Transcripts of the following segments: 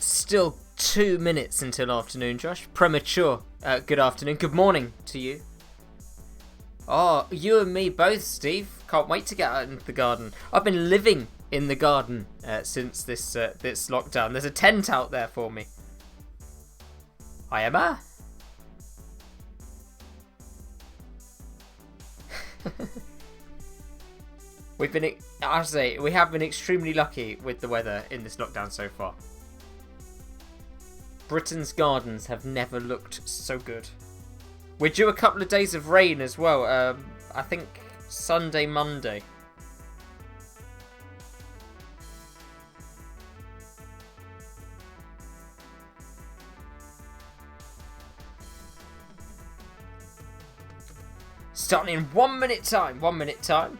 Still 2 minutes until afternoon, Josh. Premature. Good afternoon. Good morning to you. Oh, you and me both, Steve. Can't wait to get out into the garden. I've been living in the garden since this lockdown. There's a tent out there for me. Hi, Emma. we have been extremely lucky with the weather in this lockdown so far. Britain's gardens have never looked so good. We're due a couple of days of rain as well. I think Sunday, Monday. Starting in 1 minute time. 1 minute time.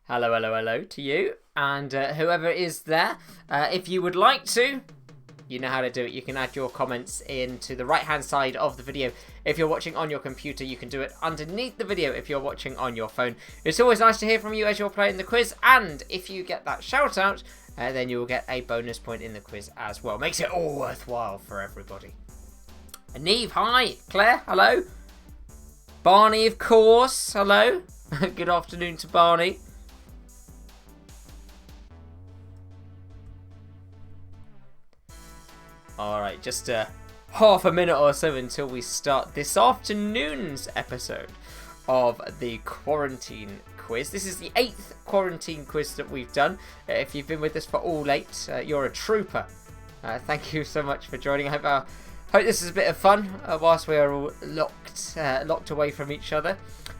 Hello, hello, hello to you. And whoever is there, if you would like to, you know how to do it. You can add your comments into the right-hand side of the video. If you're watching on your computer, you can do it underneath the video if you're watching on your phone. It's always nice to hear from you as you're playing the quiz. And if you get that shout-out, then you will get a bonus point in the quiz as well. Makes it all worthwhile for everybody. Neve, hi. Claire, hello. Barney, of course, hello. Good afternoon to Barney. Alright, just half a minute or so until we start this afternoon's episode of the quarantine quiz. This is the 8th quarantine quiz that we've done. If you've been with us for all 8, you're a trooper. Thank you so much for joining. I hope this is a bit of fun whilst we are all locked away from each other.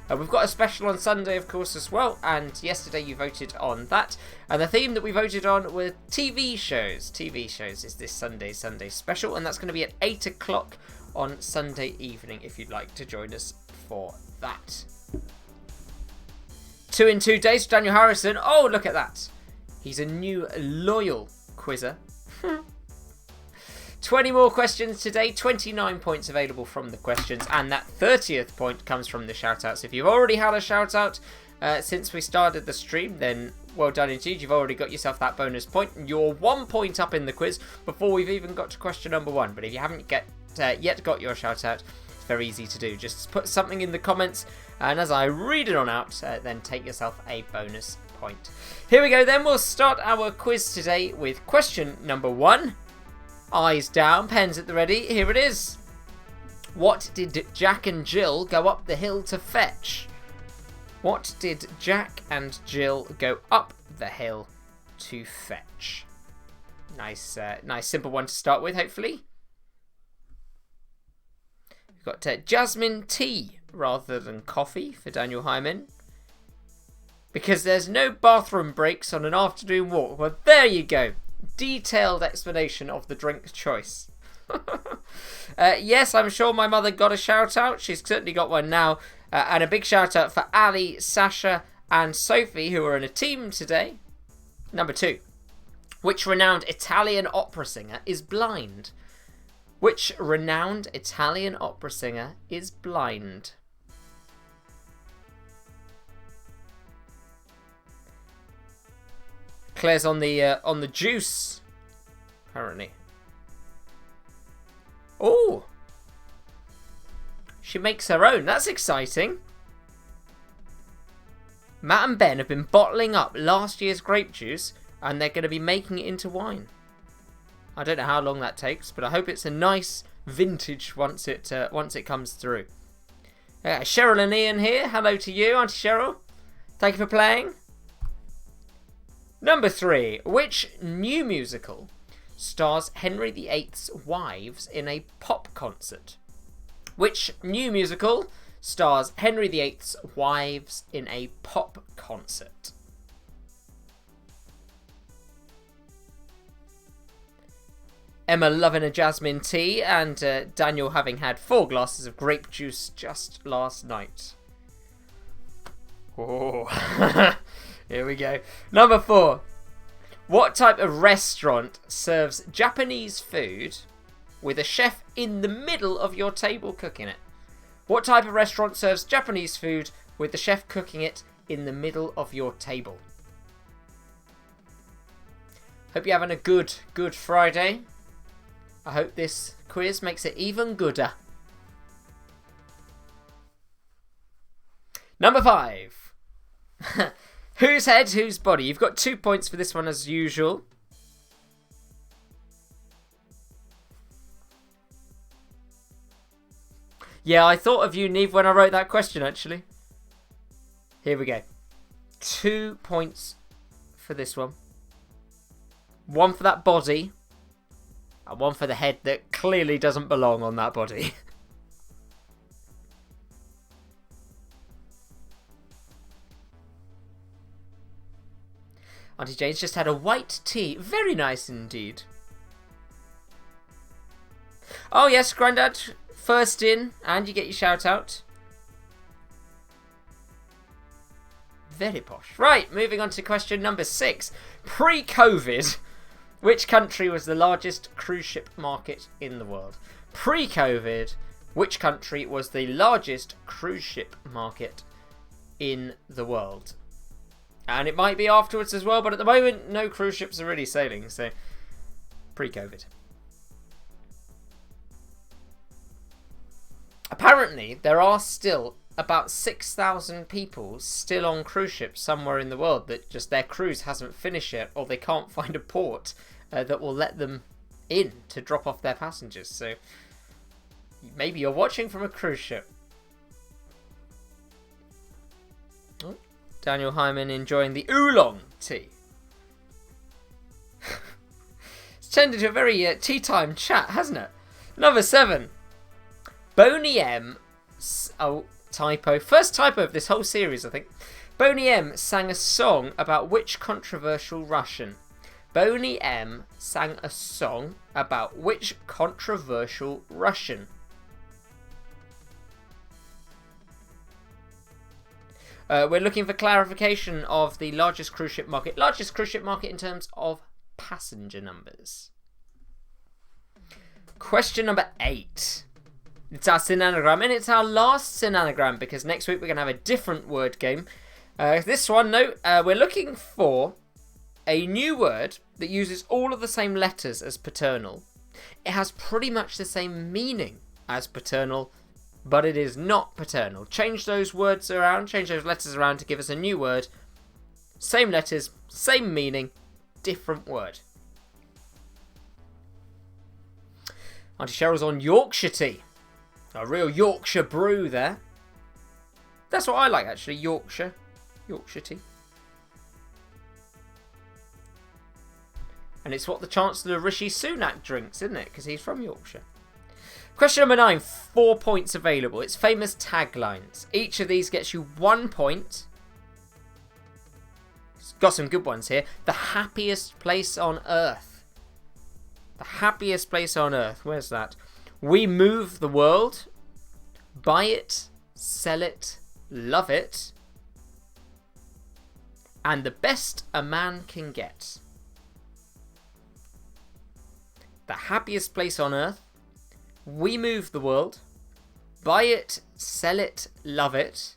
We've got a special on Sunday, of course, as well, and yesterday you voted on that. And the theme that we voted on were TV shows. TV shows is this Sunday special, and that's going to be at 8 o'clock on Sunday evening if you'd like to join us for that. 2 in 2 days for Daniel Harrison. Oh, look at that. He's a new loyal quizzer. 20 more questions today, 29 points available from the questions, and that 30th point comes from the shout-outs. If you've already had a shout-out since we started the stream, then well done indeed. You've already got yourself that bonus point. You're 1 point up in the quiz before we've even got to question number 1. But if you haven't yet got your shout-out, it's very easy to do. Just put something in the comments, and as I read it on out, then take yourself a bonus point. Here we go then. We'll start our quiz today with question number 1. Eyes down, pens at the ready, here it is. What did Jack and Jill go up the hill to fetch? What did Jack and Jill go up the hill to fetch? Nice simple one to start with, hopefully. We've got jasmine tea rather than coffee for Daniel Hyman. Because there's no bathroom breaks on an afternoon walk. Well, there you go. Detailed explanation of the drink choice. Yes, I'm sure my mother got a shout out. She's certainly got one now. And a big shout out for Ali, Sasha and Sophie, who are in a team today. Number 2. Which renowned Italian opera singer is blind? Which renowned Italian opera singer is blind? Claire's on the juice, apparently. Oh, she makes her own. That's exciting. Matt and Ben have been bottling up last year's grape juice, and they're going to be making it into wine. I don't know how long that takes, but I hope it's a nice vintage once it comes through. Cheryl and Ian here. Hello to you, Auntie Cheryl. Thank you for playing. Number 3. Which new musical stars Henry VIII's wives in a pop concert? Which new musical stars Henry VIII's wives in a pop concert? Emma loving a jasmine tea, and Daniel having had 4 glasses of grape juice just last night. Oh. Here we go. Number 4. What type of restaurant serves Japanese food with a chef in the middle of your table cooking it? What type of restaurant serves Japanese food with the chef cooking it in the middle of your table? Hope you're having a good Friday. I hope this quiz makes it even gooder. Number 5. Whose head, whose body? You've got 2 points for this one as usual. Yeah, I thought of you, Neve, when I wrote that question, actually. Here we go. 2 points for this one. 1 for that body. And 1 for the head that clearly doesn't belong on that body. Auntie Jane's just had a white tea. Very nice indeed. Oh yes, Grandad, first in, and you get your shout out. Very posh. Right, moving on to question number 6. Pre-COVID, which country was the largest cruise ship market in the world? Pre-COVID, which country was the largest cruise ship market in the world? And it might be afterwards as well, but at the moment, no cruise ships are really sailing, so pre-COVID. Apparently, there are still about 6,000 people still on cruise ships somewhere in the world that just their cruise hasn't finished yet, or they can't find a port that will let them in to drop off their passengers. So maybe you're watching from a cruise ship. Oh, Daniel Hyman enjoying the oolong tea. It's turned into a very tea time chat, hasn't it? Number 7. Boney M. Oh, typo. First typo of this whole series, I think. Boney M sang a song about which controversial Russian? Boney M sang a song about which controversial Russian? We're looking for clarification of the largest cruise ship market. Largest cruise ship market in terms of passenger numbers. Question number 8. It's our synanagram, and it's our last synanagram because next week we're going to have a different word game. This one, we're looking for a new word that uses all of the same letters as paternal. It has pretty much the same meaning as paternal, but it is not paternal. Change those words around, change those letters around to give us a new word. Same letters, same meaning, different word. Auntie Cheryl's on Yorkshire tea. A real Yorkshire brew there. That's what I like, actually. Yorkshire tea. And it's what the Chancellor Rishi Sunak drinks, isn't it? Because he's from Yorkshire. Question number 9. 4 points available. It's famous taglines. Each of these gets you 1 point. It's got some good ones here. The happiest place on earth. The happiest place on earth. Where's that? We move the world, buy it, sell it, love it, and the best a man can get. The happiest place on earth, we move the world, buy it, sell it, love it,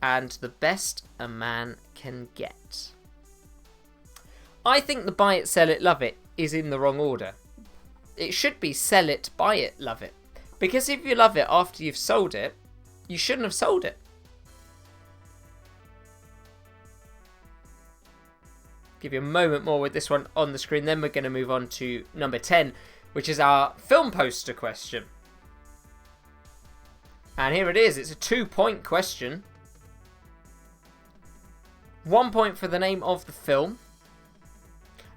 and the best a man can get. I think the buy it, sell it, love it is in the wrong order. It should be sell it, buy it, love it. Because if you love it after you've sold it, you shouldn't have sold it. Give you a moment more with this one on the screen, then we're going to move on to number 10, which is our film poster question. And here it is. It's a 2-point question. 1 point for the name of the film.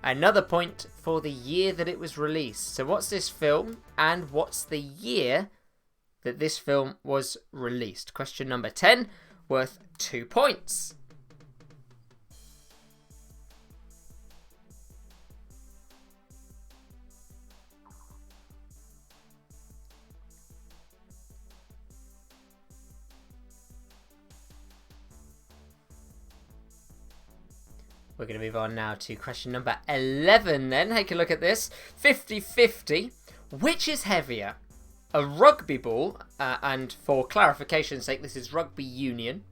Another point for the year that it was released. So what's this film and what's the year that this film was released? Question number 10, worth 2 points. We're going to move on now to question number 11 then. Take a look at this. 50-50. Which is heavier? A rugby ball, and for clarification's sake, this is rugby union.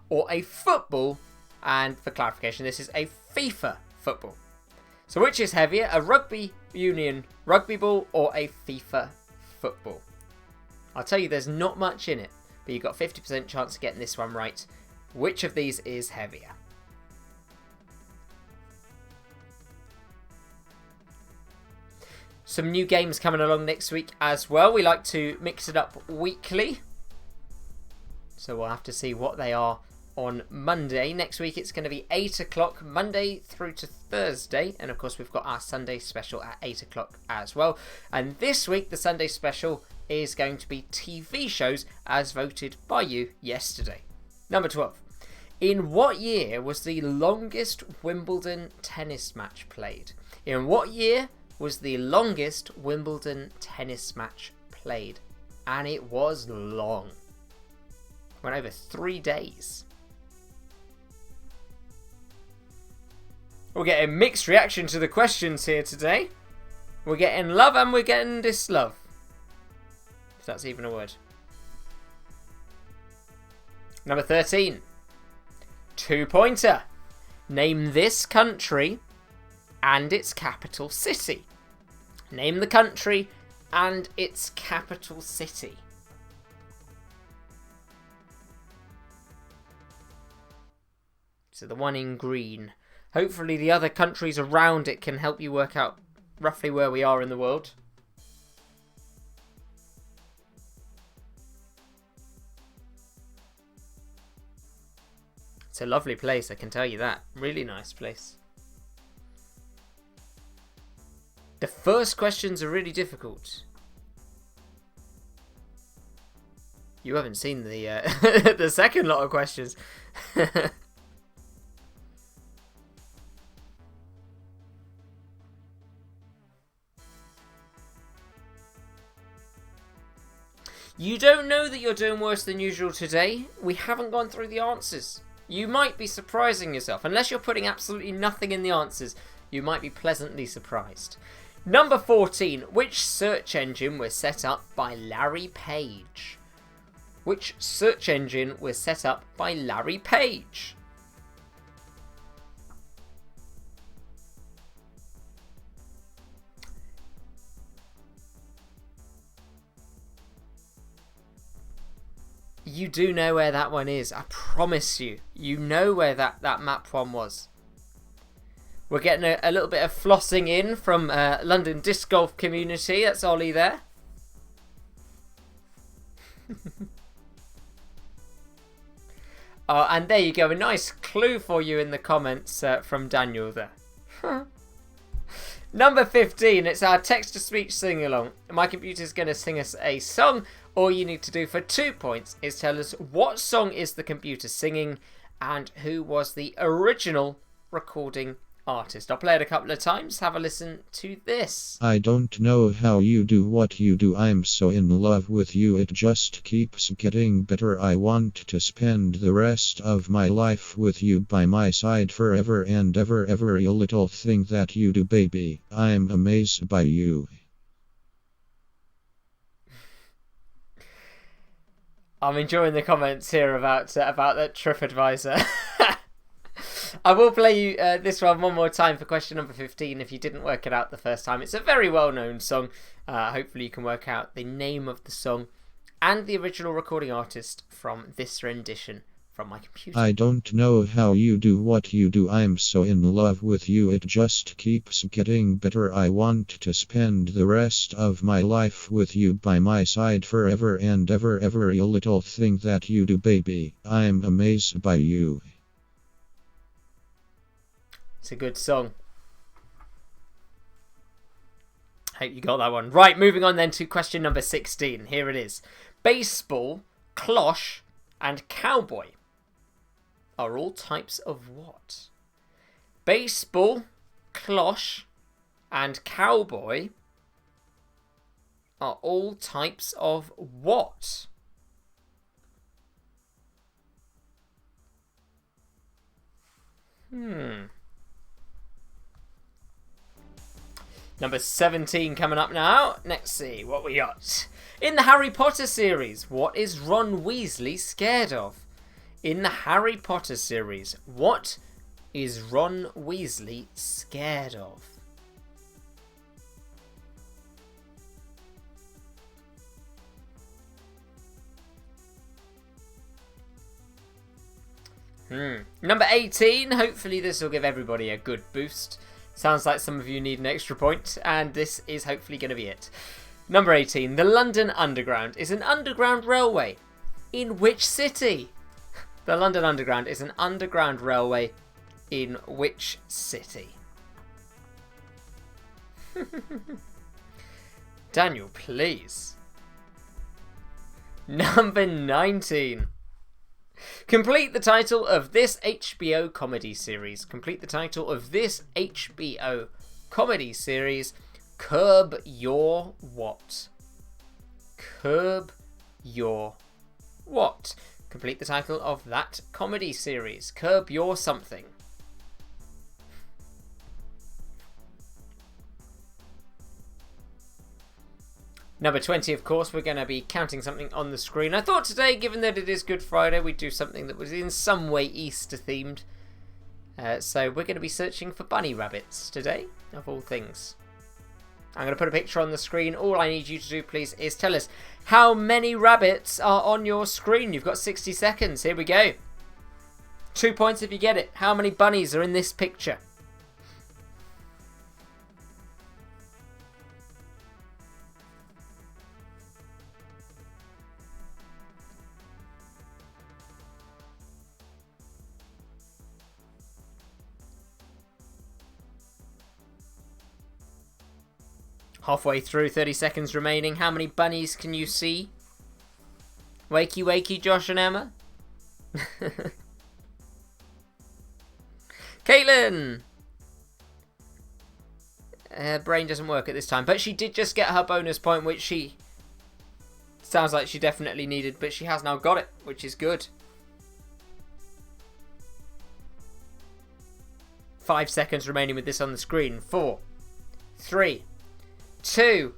or a football? And for clarification, this is a FIFA football. So which is heavier, a rugby union rugby ball or a FIFA football? I'll tell you, there's not much in it, but you've got 50% chance of getting this one right. Which of these is heavier? Some new games coming along next week as well. We like to mix it up weekly, so we'll have to see what they are on Monday. Next week it's going to be 8 o'clock, Monday through to Thursday. And of course we've got our Sunday special at 8 o'clock as well. And this week the Sunday special is going to be TV shows as voted by you yesterday. Number 12. In what year was the longest Wimbledon tennis match played? In what year was the longest Wimbledon tennis match played? And it was long. Went over 3 days. We're getting mixed reaction to the questions here today. We're getting love and we're getting dislove, if that's even a word. Number 13. 2-pointer. Name this country and its capital city. Name the country and its capital city. So the one in green. Hopefully the other countries around it can help you work out roughly where we are in the world. It's a lovely place, I can tell you that. Really nice place. The first questions are really difficult. You haven't seen the the second lot of questions. You don't know that you're doing worse than usual today. We haven't gone through the answers. You might be surprising yourself. Unless you're putting absolutely nothing in the answers, you might be pleasantly surprised. Number 14. Which search engine was set up by Larry Page? Which search engine was set up by Larry Page? You do know where that one is. I promise you. You know where that map one was. We're getting a little bit of flossing in from London disc golf community. That's Ollie there. And there you go. A nice clue for you in the comments from Daniel there. Number 15. It's our text-to-speech sing-along. My computer's going to sing us a song. All you need to do for 2 points is tell us what song is the computer singing and who was the original recording artist. I'll play it a couple of times. Have a listen to this. I don't know how you do what you do. I'm so in love with you. It just keeps getting better. I want to spend the rest of my life with you by my side forever and ever. Every little thing that you do, baby. I'm amazed by you. I'm enjoying the comments here about that TripAdvisor. I will play you this one more time for question number 15 if you didn't work it out the first time. It's a very well-known song. Hopefully you can work out the name of the song and the original recording artist from this rendition from my computer. I don't know how you do what you do. I'm so in love with you. It just keeps getting better. I want to spend the rest of my life with you by my side forever and ever. Every little thing that you do, baby. I'm amazed by you. It's a good song. Hope you got that one. Right, moving on then to question number 16. Here it is. Baseball, cloche, and cowboy are all types of what? Baseball, cloche, and cowboy are all types of what? Number 17 coming up now. Let's see what we got. In the Harry Potter series, what is Ron Weasley scared of? In the Harry Potter series, what is Ron Weasley scared of? Number 18. Hopefully this will give everybody a good boost. Sounds like some of you need an extra point, and this is hopefully going to be it. Number 18. The London Underground is an underground railway. In which city? The London Underground is an underground railway. In which city? Daniel, please. Number 19. Complete the title of this HBO comedy series. Complete the title of this HBO comedy series. Curb Your What? Curb Your What? Complete the title of that comedy series. Curb Your something. Number 20, of course, we're going to be counting something on the screen. I thought today, given that it is Good Friday, we'd do something that was in some way Easter themed. So we're going to be searching for bunny rabbits today, of all things. I'm going to put a picture on the screen. All I need you to do, please, is tell us how many rabbits are on your screen. You've got 60 seconds. Here we go. 2 points if you get it. How many bunnies are in this picture? Halfway through, 30 seconds remaining. How many bunnies can you see? Wakey, wakey, Josh and Emma. Caitlin! Her brain doesn't work at this time, but she did just get her bonus point, which she sounds like she definitely needed, but she has now got it, which is good. 5 seconds remaining with this on the screen. 4, 3, 2,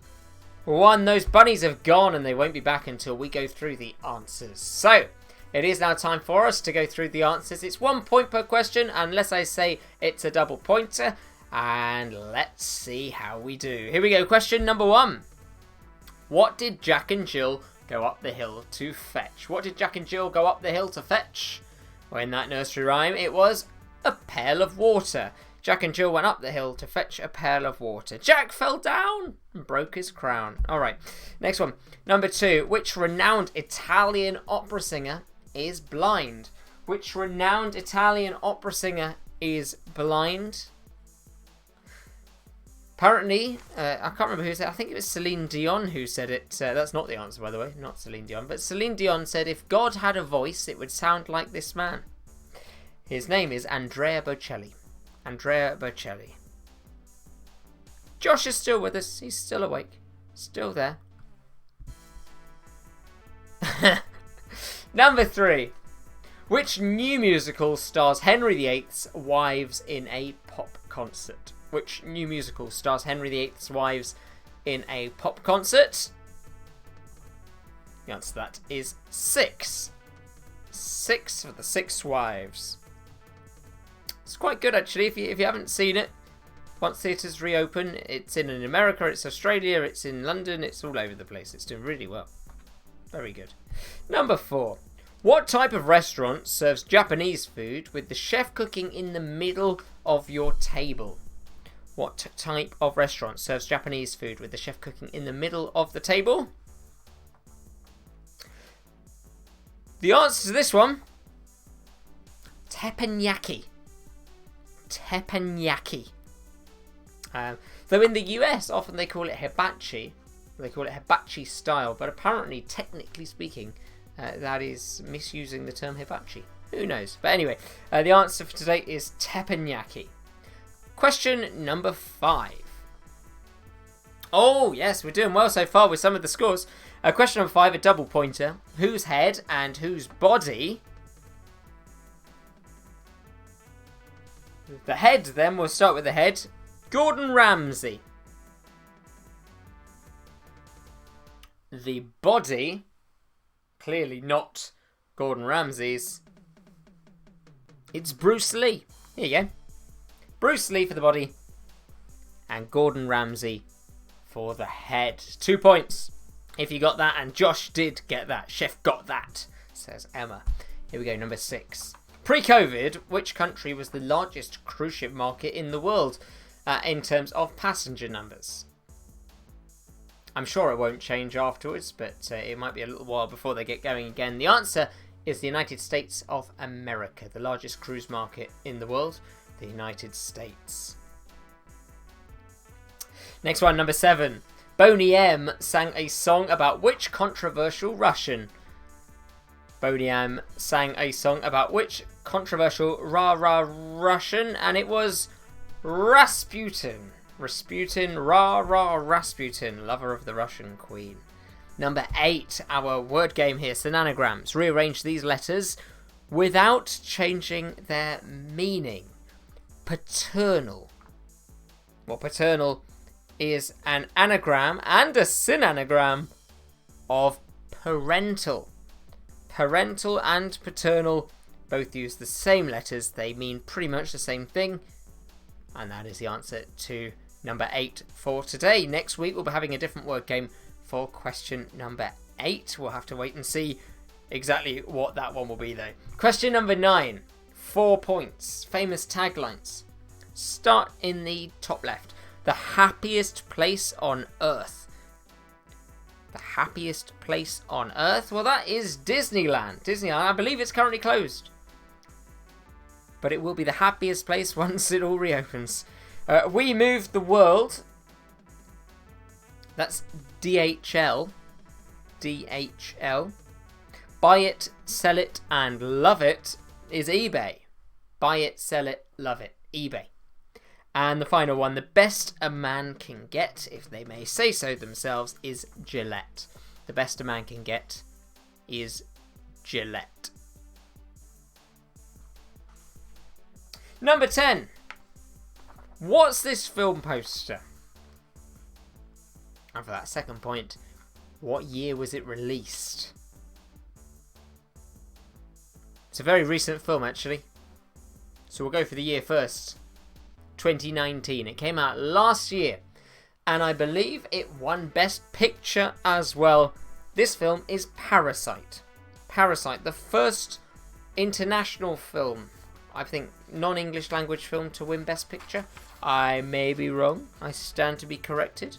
1. Those bunnies have gone and they won't be back until we go through the answers. So, it is now time for us to go through the answers. It's 1 point per question, unless I say it's a double pointer. And let's see how we do. Here we go. Question number 1. What did Jack and Jill go up the hill to fetch? What did Jack and Jill go up the hill to fetch? Well, in that nursery rhyme, it was a pail of water. Jack and Jill went up the hill to fetch a pail of water. Jack fell down and broke his crown. All right, next one. Number 2. Which renowned Italian opera singer is blind? Which renowned Italian opera singer is blind? Apparently, I can't remember who said it. I think it was Celine Dion who said it. That's not the answer, by the way. Not Celine Dion. But Celine Dion said if God had a voice, it would sound like this man. His name is Andrea Bocelli. Andrea Bocelli. Josh is still with us. He's still awake. Still there. Number 3. Which new musical stars Henry VIII's wives in a pop concert? Which new musical stars Henry VIII's wives in a pop concert? The answer to that is 6. 6 for the 6 wives. It's quite good, actually, if you haven't seen it. Once theatres reopen, it's in America, it's Australia, it's in London, it's all over the place. It's doing really well. Very good. Number 4. What type of restaurant serves Japanese food with the chef cooking in the middle of your table? What type of restaurant serves Japanese food with the chef cooking in the middle of the table? The answer to this one, teppanyaki. Teppanyaki. Though in the US, often they call it hibachi. They call it hibachi style, but apparently, technically speaking, that is misusing the term hibachi. Who knows? But anyway, the answer for today is teppanyaki. Question number 5. Oh, yes, we're doing well so far with some of the scores. Question number 5, a double pointer. Whose head and whose body? The head, then, we'll start with the head. Gordon Ramsay. The body, clearly not Gordon Ramsay's. It's Bruce Lee. Here you go. Bruce Lee for the body. And Gordon Ramsay for the head. 2 points if you got that. And Josh did get that. Chef got that, says Emma. Here we go, number 6. Pre-COVID, which country was the largest cruise ship market in the world in terms of passenger numbers? I'm sure it won't change afterwards, but it might be a little while before they get going again. The answer is the United States of America, the largest cruise market in the world, the United States. Next one, number 7. Boney M sang a song about which controversial Russian? Boney M sang a song about which controversial Russian? And it was Rasputin. Rasputin, Rasputin, lover of the Russian queen. Number 8, our word game here, synonyms. Rearrange these letters without changing their meaning. Paternal. Well, paternal is an anagram and a synonygram of parental. Parental and paternal both use the same letters. They mean pretty much the same thing. And that is the answer to number 8 for today. Next week we'll be having a different word game for question number 8. We'll have to wait and see exactly what that one will be though. Question number 9. 4 points. Famous taglines. Start in the top left. The happiest place on earth. The happiest place on earth? Well, that is Disneyland. Disneyland, I believe it's currently closed. But it will be the happiest place once it all reopens. We moved the world. That's DHL. DHL. Buy it, sell it, and love it is eBay. Buy it, sell it, love it. eBay. And the final one, the best a man can get, if they may say so themselves, is Gillette. The best a man can get is Gillette. Number 10. What's this film poster? And for that second point, what year was it released? It's a very recent film, actually. So we'll go for the year first. 2019. It came out last year. And I believe it won Best Picture as well. This film is Parasite. Parasite, the first international film, I think, non-English language film to win Best Picture. I may be wrong. I stand to be corrected.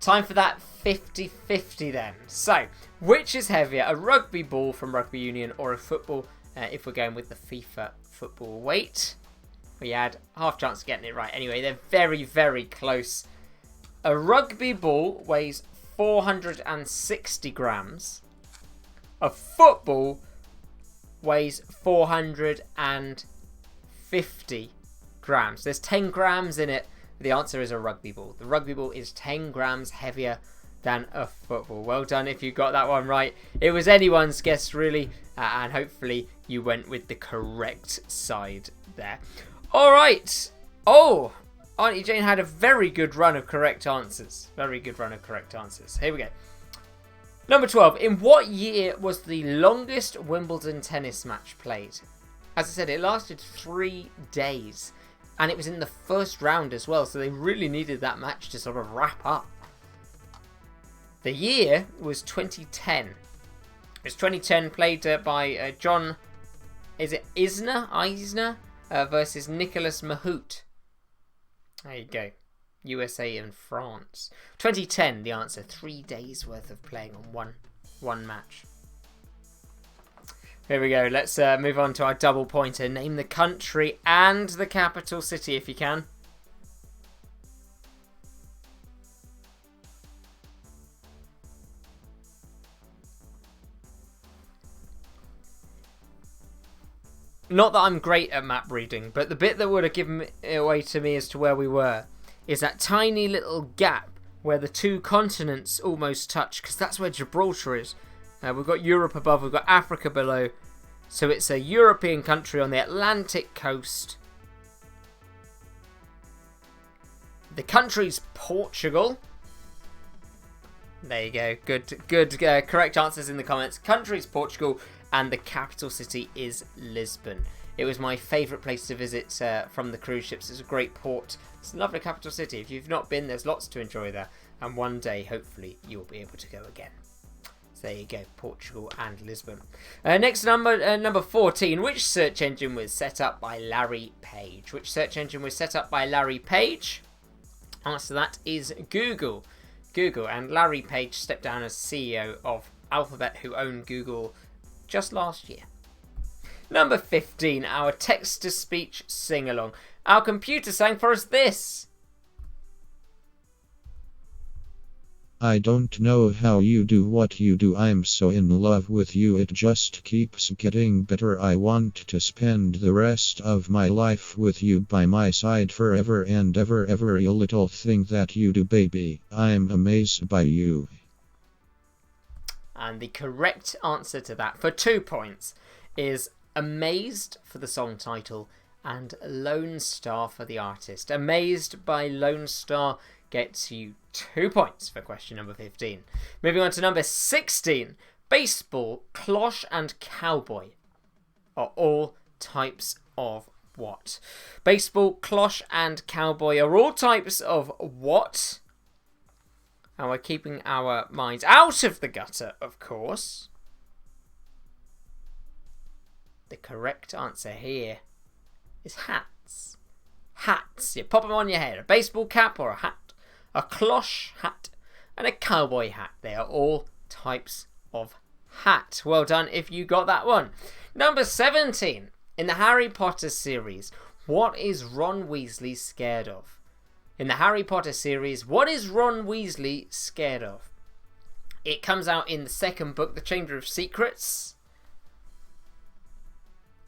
Time for that 50-50 then. So, which is heavier, a rugby ball from Rugby Union or a football, if we're going with the FIFA football weight? We had half chance of getting it right. Anyway, they're very, very close. A rugby ball weighs 460 grams. A football weighs 450 grams. There's 10 grams in it. The answer is a rugby ball. The rugby ball is 10 grams heavier than a football. Well done if you got that one right. It was anyone's guess, really. And hopefully you went with the correct side there. All right. Oh, Auntie Jane had a very good run of correct answers. Very good run of correct answers. Here we go. Number 12. In what year was the longest Wimbledon tennis match played? As I said, it lasted 3 days. And it was in the first round as well. So they really needed that match to sort of wrap up. The year was 2010. It was 2010, played by John... Is it Isner versus Nicolas Mahut. There you go. USA and France. 2010, the answer. 3 days worth of playing on one match. Here we go. Let's move on to our double pointer. Name the country and the capital city if you can. Not that I'm great at map reading, but the bit that would have given it away to me as to where we were is that tiny little gap where the two continents almost touch, because that's where Gibraltar is. We've got Europe above, we've got Africa below. So it's a European country on the Atlantic coast. The country's Portugal. There you go. Good correct answers in the comments. Country's Portugal. and the capital city is Lisbon. It was my favourite place to visit from the cruise ships. It's a great port. It's a lovely capital city. If you've not been, there's lots to enjoy there. And one day, hopefully, you'll be able to go again. So there you go, Portugal and Lisbon. Next number 14. Which search engine was set up by Larry Page? Which search engine was set up by Larry Page? Answer to that is Google. Google. And Larry Page stepped down as CEO of Alphabet, who owned Google just last year. Number 15. Our text-to-speech sing-along. Our computer sang for us this. I don't know how you do what you do. I'm so in love with you. It just keeps getting better. I want to spend the rest of my life with you by my side forever and ever. Every little thing that you do, baby. I'm amazed by you. And the correct answer to that, for 2 points, is Amazed for the song title and Lone Star for the artist. Amazed by Lone Star gets you 2 points for question number 15. Moving on to number 16. Baseball, cloche and cowboy are all types of what? Baseball, cloche and cowboy are all types of what? And we're keeping our minds out of the gutter, of course. The correct answer here is hats. Hats. You pop them on your head. A baseball cap or a hat. A cloche hat and a cowboy hat. They are all types of hat. Well done if you got that one. Number 17. In the Harry Potter series, what is Ron Weasley scared of? In the Harry Potter series, what is Ron Weasley scared of? It comes out in the second book, The Chamber of Secrets.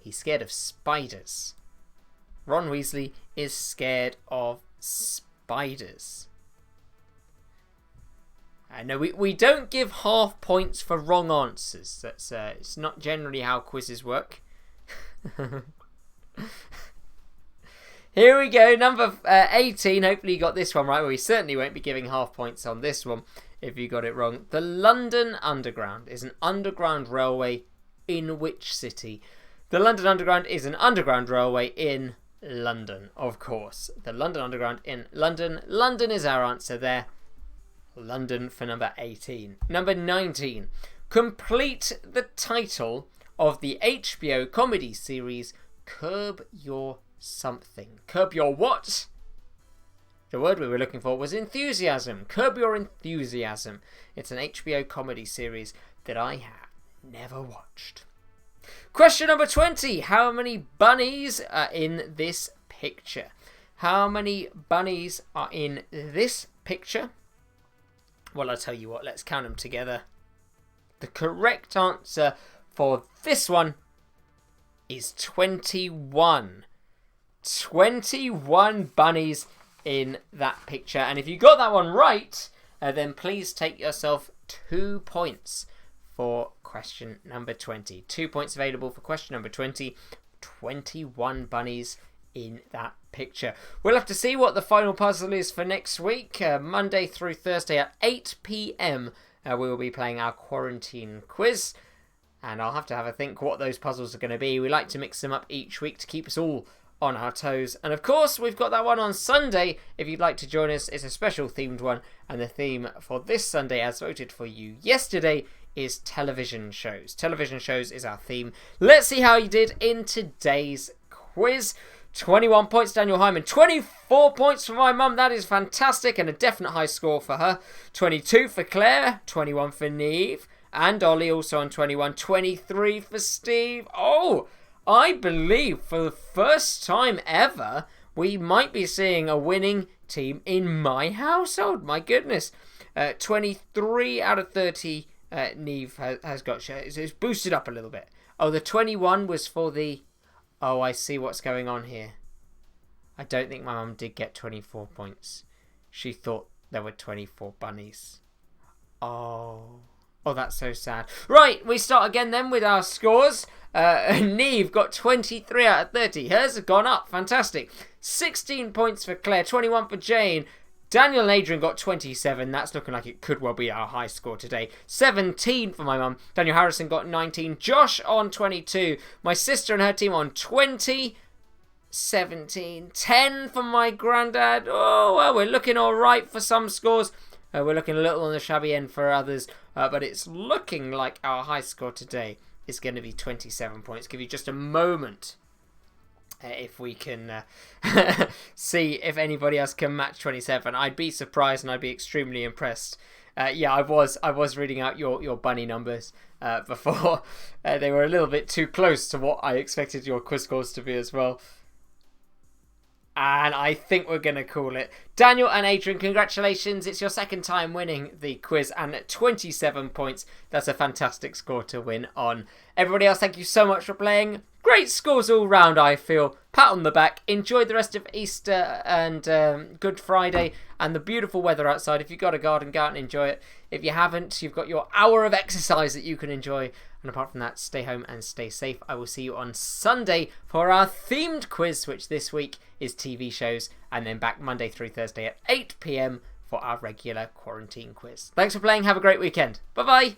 He's scared of spiders. Ron Weasley is scared of spiders. No, we don't give half points for wrong answers. That's it's not generally how quizzes work. Here we go, number 18. Hopefully you got this one right. Well, we certainly won't be giving half points on this one if you got it wrong. The London Underground is an underground railway in which city? The London Underground is an underground railway in London, of course. The London Underground in London. London is our answer there. London for number 18. Number 19. Complete the title of the HBO comedy series Curb Your Something. Curb Your what? The word we were looking for was enthusiasm. Curb Your Enthusiasm. It's an HBO comedy series that I have never watched. Question number 20. How many bunnies are in this picture? How many bunnies are in this picture? Well, I'll tell you what, let's count them together. The correct answer for this one is 21. 21 bunnies in that picture. And if you got that one right, then please take yourself 2 points for question number 20. 2 points available for question number 20. 21 bunnies in that picture. We'll have to see what the final puzzle is for next week. Monday through Thursday at 8 p.m. We will be playing our quarantine quiz. And I'll have to have a think what those puzzles are going to be. We like to mix them up each week to keep us all on our toes. And of course, we've got that one on Sunday. If you'd like to join us, it's a special themed one. And the theme for this Sunday, as voted for you yesterday, is television shows. Television shows is our theme. Let's see how you did in today's quiz. 21 points, Daniel Hyman. 24 points for my mum. That is fantastic and a definite high score for her. 22 for Claire. 21 for Neve. And Ollie also on 21. 23 for Steve. Oh, I believe for the first time ever, we might be seeing a winning team in my household. My goodness. 23 out of 30 Neve has got. It's boosted up a little bit. Oh, the 21 was for the... Oh, I see what's going on here. I don't think my mum did get 24 points. She thought there were 24 bunnies. Oh, that's so sad. Right, we start again then with our scores. Neve got 23 out of 30. Hers have gone up. Fantastic. 16 points for Claire. 21 for Jane. Daniel and Adrian got 27. That's looking like it could well be our high score today. 17 for my mum. Daniel Harrison got 19. Josh on 22. My sister and her team on 20. 17. 10 for my granddad. Oh, well, we're looking all right for some scores. We're looking a little on the shabby end for others. But it's looking like our high score today is going to be 27 points. Give you just a moment. If we can see if anybody else can match 27. I'd be surprised and I'd be extremely impressed. Yeah, I was reading out your bunny numbers before. They were a little bit too close to what I expected your quiz scores to be as well. And I think we're going to call it. Daniel and Adrian, congratulations. It's your second time winning the quiz and at 27 points. That's a fantastic score to win on. Everybody else, thank you so much for playing. Great scores all round, I feel. Pat on the back. Enjoy the rest of Easter and Good Friday and the beautiful weather outside. If you've got a garden, go out and enjoy it. If you haven't, you've got your hour of exercise that you can enjoy. And apart from that, stay home and stay safe. I will see you on Sunday for our themed quiz, which this week is TV shows. And then back Monday through Thursday at 8 p.m. for our regular quarantine quiz. Thanks for playing. Have a great weekend. Bye-bye.